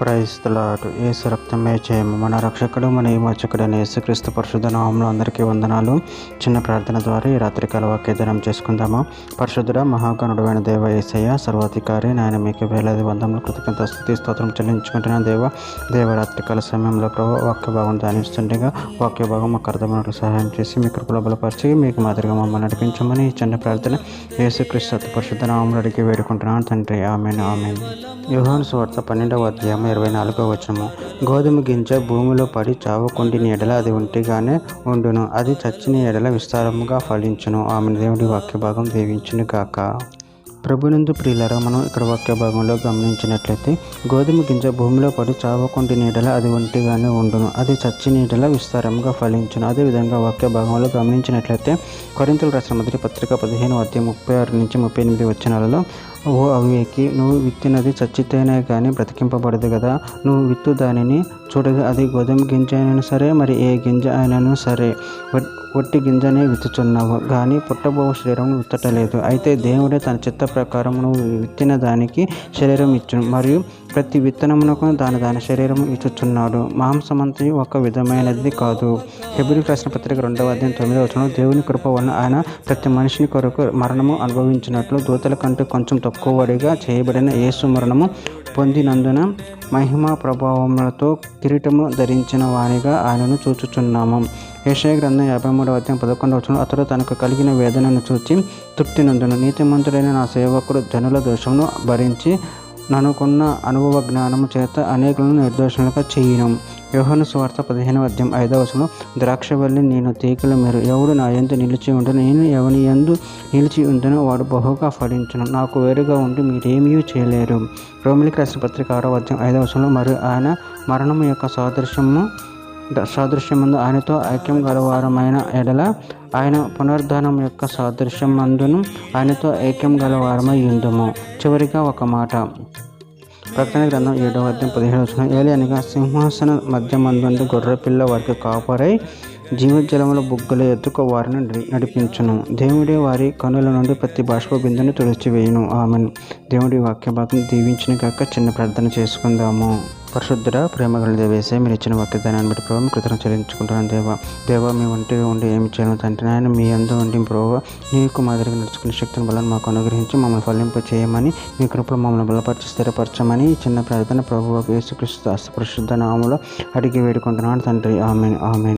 Praise the lord. యేసు రక్తమే జయము. మన రక్షకుడు మన విమోచకుడైన యేసుక్రీస్తు పరిశుద్ధ నామములో అందరికీ వందనాలు. చిన్న ప్రార్థన ద్వారా ఈ రాత్రికాల వాక్యదానం చేసుకుందాము. పరిశుద్ధుడ మహాగణుడైన దేవ యేసయ్య సర్వాధికారి నాయన మీకు వేలాది వందములు కృతజ్ఞత స్తుతి స్తోత్రం చెల్లించుకుంటున్నాను. దేవ రాత్రికాల సమయంలో ప్రభు వాక్య భాగం ధ్యానిస్తుండగా వాక్య భాగం మాకు అర్థమైనట్లు సహాయం చేసి మీ కృపలో బలపరిచి మీకు మాదిరిగా మమ్మల్ని నడిపించమని ఈ చిన్న ప్రార్థన యేసుక్రీస్తు అతి పరిశుద్ధ నామములో అడిగి వేడుకుంటున్నాను తండ్రి. ఆమేన్ ఆమేన్. యోహాను సువార్త 12వ అధ్యాయం 24వ వచనము. గోధుమ గింజ భూమిలో పడి చావకుండిన ఎడల అది ఒంటిగానే ఉండును, అది చచ్చిన ఎడల విస్తారముగా ఫలించును. ఆమె దేవుడి వాక్య భాగం దీవించును గాక. ప్రభునందు ప్రియులారా, మనం ఇక్కడ వాక్య భాగంలో గమనించినట్లయితే గోధుమ గింజ భూమిలో పడి చావకుండి నీడల అది ఒంటిగానే ఉండును, అది చచ్చి నీడల విస్తారంగా ఫలించును. అదేవిధంగా వాక్య భాగంలో గమనించినట్లయితే కొరింథీయులకు రాసిన మొదటి పత్రిక 15వ అధ్యాయం 36 నుంచి 38 వచనాలలో, ఓ అవివేకి, నువ్వు విత్తినది చచ్చితేనే కానీ బ్రతికింపబడదు కదా. నువ్వు విత్తు దానిని చూడగా అది గోధుమ గింజ అయినను సరే, మరి ఏ గింజ అయినను సరే, ఒట్టి గింజనే విత్తుచున్నావు కానీ పుట్టబో శరీరం విత్తటలేదు. అయితే దేవుడే తన చిత్త ప్రకారం నువ్వు విత్తిన దానికి శరీరం ఇచ్చును, మరియు ప్రతి విత్తనమునకు దాని శరీరం ఇచ్చుచున్నాడు. మాంసమంతయు ఒక విధమైనది కాదు. హెబ్రీయులకు రాసిన పత్రిక 2వ అధ్యాయం 9వ వచనంలో, దేవుని కృప వలన ఆయన ప్రతి మనిషిని కొరకు మరణము అనుభవించినట్లు దూతల కంటే కొంచెం తక్కువడిగా చేయబడిన యేసు మరణము పొందినందున మహిమా ప్రభావములతో కిరీటము ధరించిన వానిగా ఆయనను చూచుచున్నాము. యెషయా గ్రంథం 53వ అధ్యాయం 11వ వచనంలో, అతడు తనకు కలిగిన వేదనను చూచి తృప్తి నందును, నీతిమంతుడైన నా సేవకుడు జనుల దోషమును భరించి ననుకున్న అనుభవ జ్ఞానము చేత అనేకులను నిర్దోషులుగా చేయును. యోహాను సువార్త 15వ అధ్యాయం 5వ వచనంలో, ద్రాక్షవల్లి నేను తీగల మీరు, ఎవడు నా యందు నిలిచి ఉండును, నేను ఎవని యందు నిలిచి ఉండునో వాడు బహుగా ఫలించును. నాకు వేరుగా ఉండి మీరేమీ చేయలేరు. రోమిలికి రాసిన పత్రిక 6వ అధ్యాయం 5వ వచనంలో, మరియు ఆయన మరణము యొక్క సాదృశ్యమందు ఆయనతో ఐక్యం గలవారమైన ఎడల ఆయన పునరుద్ధానం యొక్క సాదృశ్యమందును ఆయనతో ఐక్యం గలవారమై ఉందుము. చివరిగా ఒక మాట, ప్రకటన గ్రంథం 7వ అధ్యాయం 17వ వచనం, ఏలియనగా సింహాసన మధ్యమందు గొర్రెపిల్ల వారికి కాపరై జీవజలముల బుగ్గల ఎద్దుకు వారిని నడిపించును. దేవుడే వారి కనుల నుండి ప్రతి బాష్ప బిందును తుడిచివేయును. ఆమెన్. దేవుడి వాక్య భాగం దీవించిన కాక చిన్న ప్రార్థన చేసుకుందాము. పరిశుద్ధుడ ప్రేమగల దేవేసే, మీరు ఇచ్చిన వాక్యదానాన్ని బట్టి ప్రభావం కృతజ్ఞత చెల్లించుకుంటున్నాను. దేవ మీ ఒంటిగా ఉండి ఏమి చేయను తండ్రి నాయన, మీ అందు ఉండి ప్రభావ నీకు మాదిరిగా నడుచుకునే శక్తిని బలాన్ని మాకు అనుగ్రహించి మమ్మల్ని ఫలింపు చేయమని, మీ కృపలో మమ్మల్ని బలపరిచి స్థిరపరచమని చిన్న ప్రార్థన ప్రభువు యేసుక్రీస్తు పరిశుద్ధ నామములో అడిగి వేడుకుంటున్నాను తండ్రి. ఆమేన్ ఆమేన్.